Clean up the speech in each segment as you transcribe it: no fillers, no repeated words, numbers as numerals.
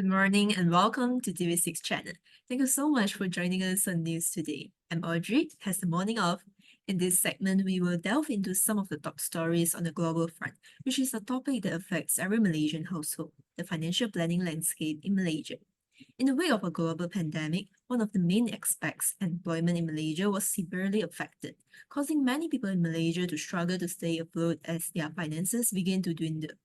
Good morning and welcome to TV6 channel. Thank you so much for joining us on news today. I'm Audrey, has the morning off. In this segment, we will delve into some of the top stories on the global front, which is a topic that affects every Malaysian household, the financial planning landscape in Malaysia. In the wake of a global pandemic, one of the main aspects, employment in Malaysia, was severely affected, causing many people in Malaysia to struggle to stay afloat as their finances begin to dwindle.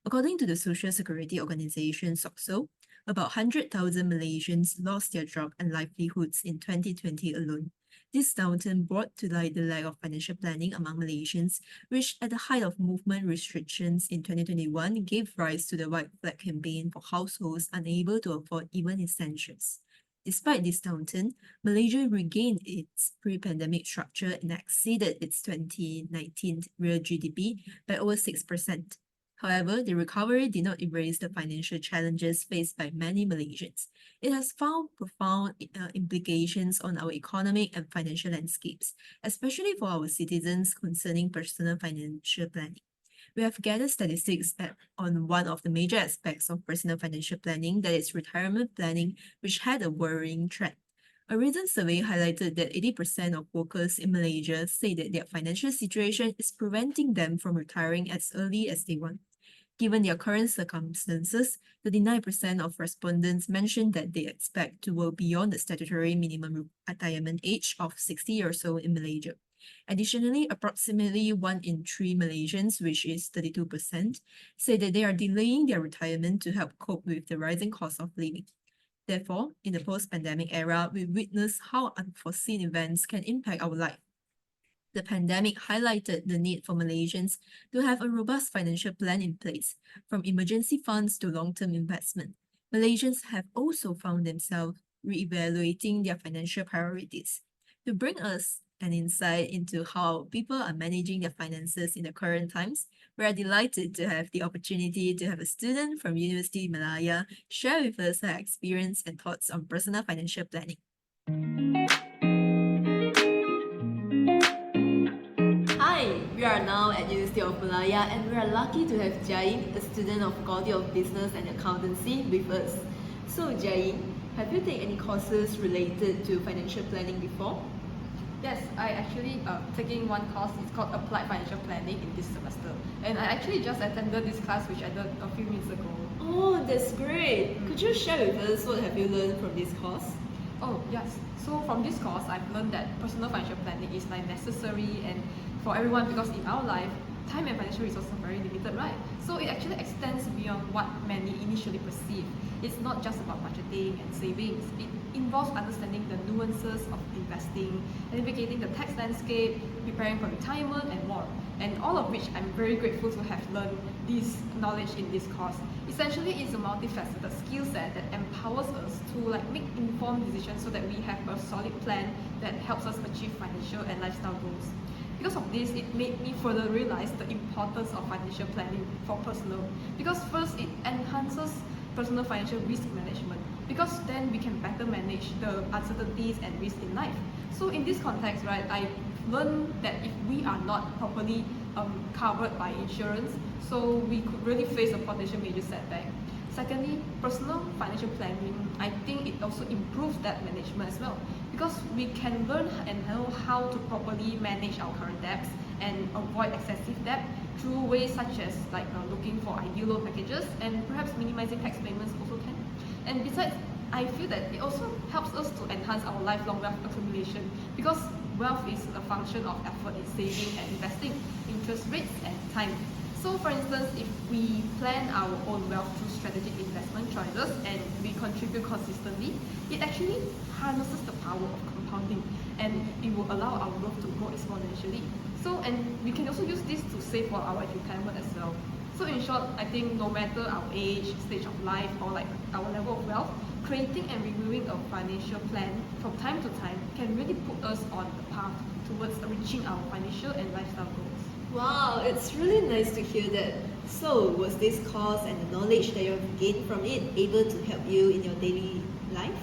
According to the Social Security Organization SOCSO, about 100,000 Malaysians lost their job and livelihoods in 2020 alone. This downturn brought to light the lack of financial planning among Malaysians, which at the height of movement restrictions in 2021 gave rise to the White Flag campaign for households unable to afford even essentials. Despite this downturn, Malaysia regained its pre-pandemic structure and exceeded its 2019 real GDP by over 6%. However, the recovery did not erase the financial challenges faced by many Malaysians. It has found profound implications on our economic and financial landscapes, especially for our citizens concerning personal financial planning. We have gathered statistics on one of the major aspects of personal financial planning, that is retirement planning, which had a worrying trend. A recent survey highlighted that 80% of workers in Malaysia say that their financial situation is preventing them from retiring as early as they want. Given their current circumstances, 39% of respondents mentioned that they expect to work beyond the statutory minimum retirement age of 60 years old in Malaysia. Additionally, approximately 1 in 3 Malaysians, which is 32%, say that they are delaying their retirement to help cope with the rising cost of living. Therefore, in the post-pandemic era, we witness how unforeseen events can impact our life. The pandemic highlighted the need for Malaysians to have a robust financial plan in place, from emergency funds to long-term investment. Malaysians have also found themselves reevaluating their financial priorities. To bring us an insight into how people are managing their finances in the current times, we are delighted to have the opportunity to have a student from University Malaya share with us her experience and thoughts on personal financial planning. Hi, we are now at University of Malaya and we are lucky to have Jain, a student of Faculty of Business and Accountancy, with us. So Jain, have you taken any courses related to financial planning before? Yes, I actually taking one course. It's called Applied Financial Planning in this semester, and I actually just attended this class, which I did a few minutes ago. Oh, that's great! Could you share with us what have you learned from this course? Oh yes. So from this course, I've learned that personal financial planning is like necessary and for everyone, because in our life, time and financial resources are very limited, right? So it actually extends beyond what many initially perceive. It's not just about budgeting and savings. It involves understanding the nuances of investing, navigating the tax landscape, preparing for retirement, and more. And all of which I'm very grateful to have learned this knowledge in this course. Essentially, it's a multifaceted skill set that empowers us to make informed decisions so that we have a solid plan that helps us achieve financial and lifestyle goals. Because of this, it made me further realize the importance of financial planning for personal. Because first, it enhances personal financial risk management, because then we can better manage the uncertainties and risks in life. So in this context, right, I learned that if we are not properly covered by insurance, so we could really face a potential major setback. Secondly, personal financial planning, I think it also improves debt management as well, because we can learn and know how to properly manage our current debts and avoid excessive debt through ways such as looking for ideal loan packages, and perhaps minimizing tax payments also can. And besides, I feel that it also helps us to enhance our lifelong wealth accumulation, because wealth is a function of effort in saving and investing, interest rates and time. So for instance, if we plan our own wealth through strategic investment choices and we contribute consistently, it actually harnesses the power of compounding, and it will allow our wealth to grow exponentially. So, and we can also use this to save for our retirement as well. So in short, I think no matter our age, stage of life, or our level of wealth, creating and reviewing a financial plan from time to time can really put us on the path towards reaching our financial and lifestyle goals. Wow, it's really nice to hear that. So, was this course and the knowledge that you have gained from it able to help you in your daily life?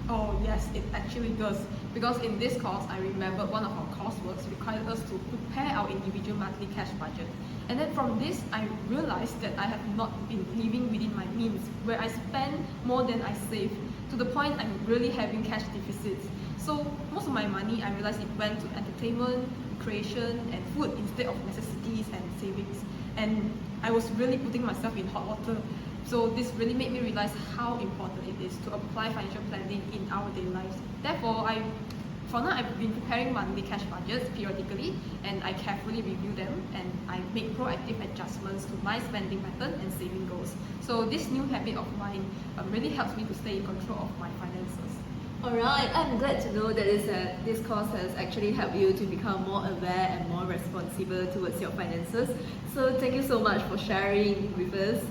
Oh yes, it actually does. Because in this course, I remember one of our coursework principles required us to prepare our individual monthly cash budget. And then from this, I realized that I have not been living within my means, where I spend more than I save, to the point I'm really having cash deficits. So most of my money, I realized it went to entertainment, recreation, and food instead of necessities and savings. And I was really putting myself in hot water. So this really made me realize how important it is to apply financial planning in our daily lives. Therefore, for now, I've been preparing monthly cash budgets periodically, and I carefully review them, and I make proactive adjustments to my spending pattern and saving goals. So this new habit of mine really helps me to stay in control of my finances. Alright, I'm glad to know that this course has actually helped you to become more aware and more responsible towards your finances. So thank you so much for sharing with us.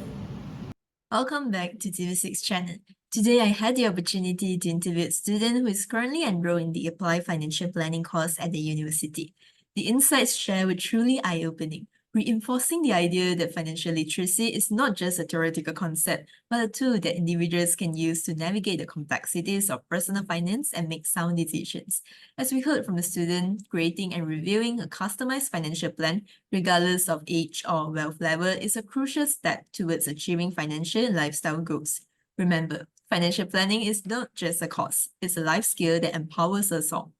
Welcome back to TV6 channel. Today, I had the opportunity to interview a student who is currently enrolled in the Applied Financial Planning course at the university. The insights shared were truly eye-opening, reinforcing the idea that financial literacy is not just a theoretical concept, but a tool that individuals can use to navigate the complexities of personal finance and make sound decisions. As we heard from the student, creating and reviewing a customized financial plan, regardless of age or wealth level, is a crucial step towards achieving financial and lifestyle goals. Remember, financial planning is not just a course, it's a life skill that empowers us all.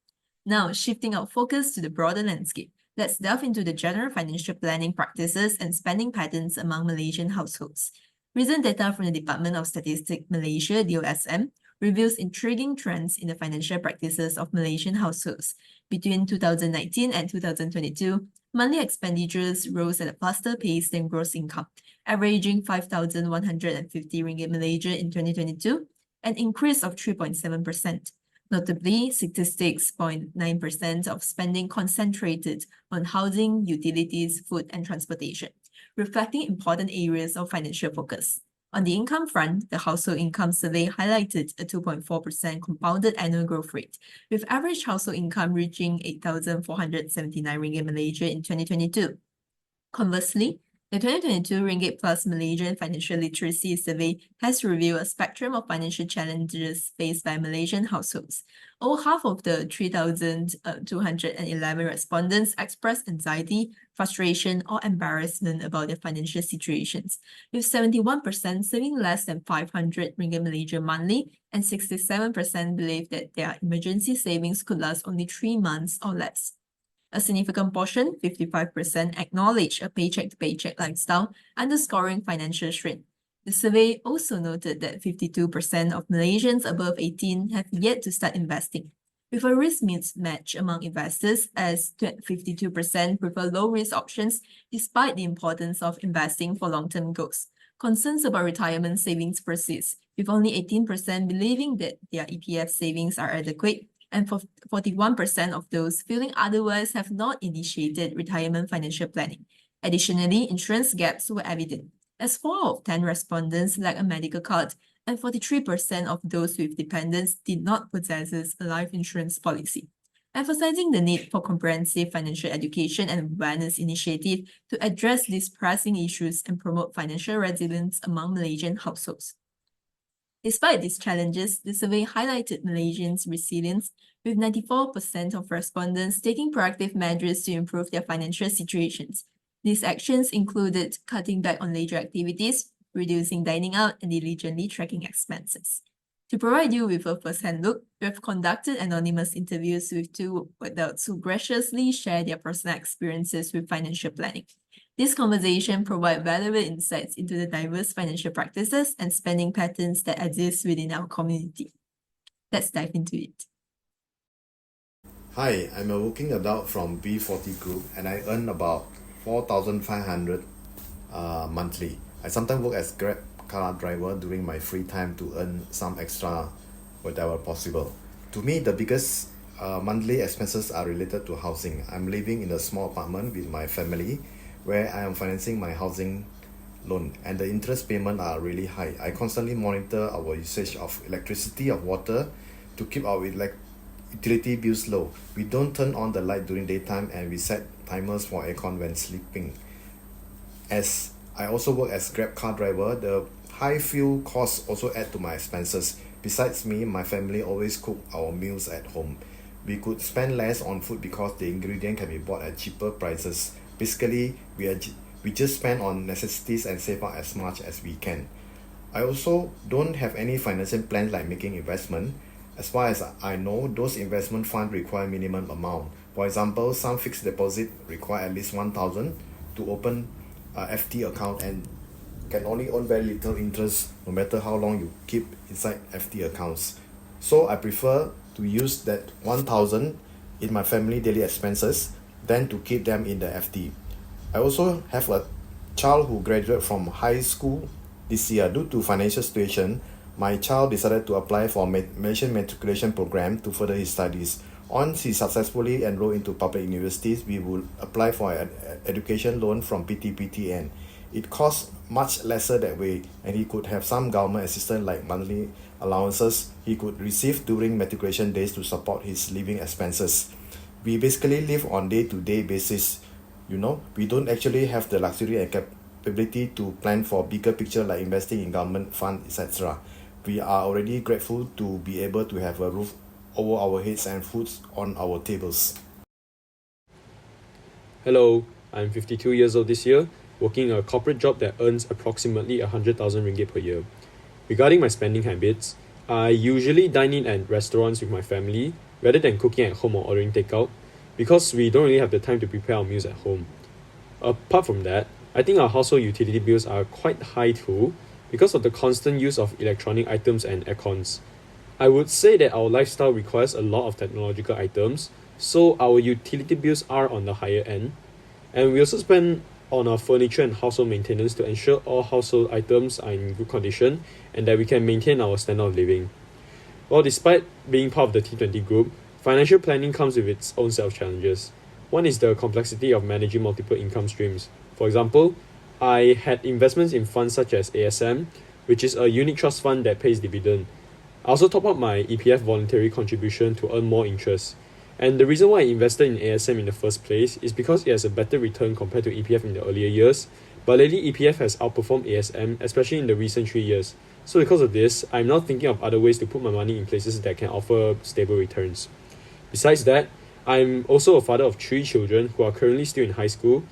Now, shifting our focus to the broader landscape, let's delve into the general financial planning practices and spending patterns among Malaysian households. Recent data from the Department of Statistics Malaysia (DOSM) reveals intriguing trends in the financial practices of Malaysian households. Between 2019 and 2022, monthly expenditures rose at a faster pace than gross income, averaging 5,150 ringgit Malaysia in 2022, an increase of 3.7%. Notably, 66.9% of spending concentrated on housing, utilities, food, and transportation, reflecting important areas of financial focus. On the income front, the household income survey highlighted a 2.4% compounded annual growth rate, with average household income reaching 8,479 ringgit Malaysia in 2022. Conversely, the 2022 Ringgit Plus Malaysian Financial Literacy Survey has revealed a spectrum of financial challenges faced by Malaysian households. Over half of the 3,211 respondents expressed anxiety, frustration, or embarrassment about their financial situations, with 71% saving less than 500 ringgit Malaysia monthly, and 67% believe that their emergency savings could last only 3 months or less. A significant portion, 55%, acknowledge a paycheck-to-paycheck lifestyle, underscoring financial strain. The survey also noted that 52% of Malaysians above 18 have yet to start investing, with a risk mismatch among investors, as 52% prefer low-risk options despite the importance of investing for long-term goals. Concerns about retirement savings persist, with only 18% believing that their EPF savings are adequate, and 41% of those feeling otherwise have not initiated retirement financial planning. Additionally, insurance gaps were evident, as 4 of 10 respondents lack a medical card, and 43% of those with dependents did not possess a life insurance policy, emphasizing the need for comprehensive financial education and awareness initiative to address these pressing issues and promote financial resilience among Malaysian households. Despite these challenges, the survey highlighted Malaysians' resilience, with 94% of respondents taking proactive measures to improve their financial situations. These actions included cutting back on leisure activities, reducing dining out, and diligently tracking expenses. To provide you with a first-hand look, we have conducted anonymous interviews with 2 adults who graciously share their personal experiences with financial planning. This conversation provides valuable insights into the diverse financial practices and spending patterns that exist within our community. Let's dive into it. Hi, I'm a working adult from B40 Group and I earn about 4,500 monthly. I sometimes work as Grab car driver during my free time to earn some extra whatever possible. To me, the biggest monthly expenses are related to housing. I'm living in a small apartment with my family where I am financing my housing loan and the interest payment are really high. I constantly monitor our usage of electricity, of water to keep our utility bills low. We don't turn on the light during daytime and we set timers for aircon when sleeping. As I also work as Grab car driver, the high fuel costs also add to my expenses. Besides me, my family always cook our meals at home. We could spend less on food because the ingredient can be bought at cheaper prices. Basically, we just spend on necessities and save up as much as we can. I also don't have any financial plans like making investment. As far as I know, those investment funds require minimum amount. For example, some fixed deposit require at least 1,000 to open a FD account and can only earn very little interest no matter how long you keep inside FD accounts. So I prefer to use that 1,000 in my family daily expenses than to keep them in the FD. I also have a child who graduated from high school this year. Due to financial situation, my child decided to apply for Malaysian matriculation program to further his studies. Once he successfully enrolled into public universities, we will apply for an education loan from PTPTN. It costs much lesser that way, and he could have some government assistance like monthly allowances he could receive during matriculation days to support his living expenses. We basically live on day-to-day basis. We don't actually have the luxury and capability to plan for bigger picture like investing in government fund, etc. We are already grateful to be able to have a roof over our heads and food on our tables. Hello, I'm 52 years old this year, working a corporate job that earns approximately 100,000 ringgit per year. Regarding my spending habits, I usually dine in at restaurants with my family rather than cooking at home or ordering takeout because we don't really have the time to prepare our meals at home. Apart from that, I think our household utility bills are quite high too because of the constant use of electronic items and aircons. I would say that our lifestyle requires a lot of technological items, so our utility bills are on the higher end. And we also spend on our furniture and household maintenance to ensure all household items are in good condition and that we can maintain our standard of living. Well, despite being part of the T20 group, financial planning comes with its own set of challenges. One is the complexity of managing multiple income streams. For example, I had investments in funds such as ASM, which is a unit trust fund that pays dividend. I also top up my EPF voluntary contribution to earn more interest. And the reason why I invested in ASM in the first place is because it has a better return compared to EPF in the earlier years, but lately EPF has outperformed ASM, especially in the recent 3 years. So because of this, I'm now thinking of other ways to put my money in places that can offer stable returns. Besides that, I'm also a father of 3 children who are currently still in high school.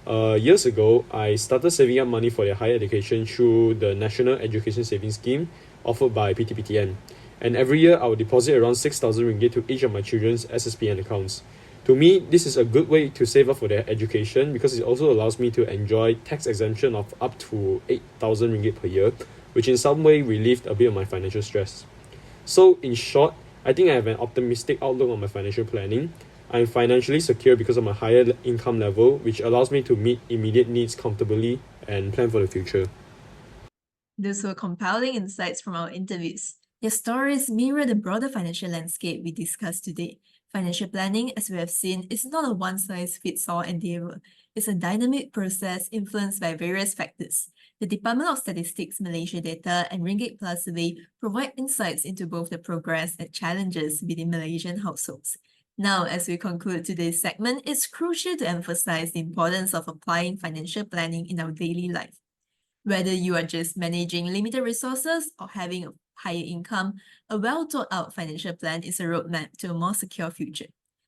Years ago, I started saving up money for their higher education through the National Education Savings Scheme offered by PTPTN. And every year, I will deposit around 6,000 ringgit to each of my children's SSPN accounts. To me, this is a good way to save up for their education because it also allows me to enjoy tax exemption of up to 8,000 ringgit per year, which in some way relieved a bit of my financial stress. So in short, I think I have an optimistic outlook on my financial planning. I'm financially secure because of my higher income level, which allows me to meet immediate needs comfortably and plan for the future. Those were compelling insights from our interviews. Their stories mirror the broader financial landscape we discussed today. Financial planning, as we have seen, is not a one-size-fits-all endeavor. It's a dynamic process influenced by various factors. The Department of Statistics Malaysia data and Ringgit Plus survey provide insights into both the progress and challenges within Malaysian households. Now, as we conclude today's segment, it's crucial to emphasize the importance of applying financial planning in our daily life. Whether you are just managing limited resources or having a higher income, a well-thought-out financial plan is a roadmap to a more secure future.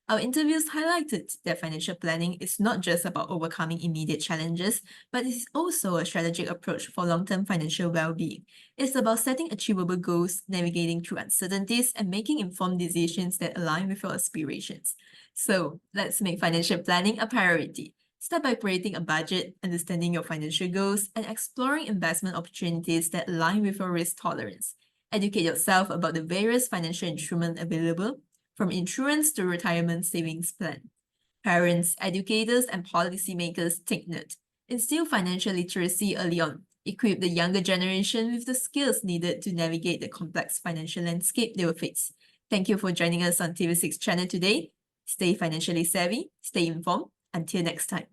Our interviews highlighted that financial planning is not just about overcoming immediate challenges, but it is also a strategic approach for long-term financial well-being. It's about setting achievable goals, navigating through uncertainties, and making informed decisions that align with your aspirations. So, let's make financial planning a priority. Start by creating a budget, understanding your financial goals, and exploring investment opportunities that align with your risk tolerance. Educate yourself about the various financial instruments available, from insurance to retirement savings plan. Parents, educators, and policymakers take note. Instill financial literacy early on. Equip the younger generation with the skills needed to navigate the complex financial landscape they will face. Thank you for joining us on TV6 channel today. Stay financially savvy, stay informed. Until next time.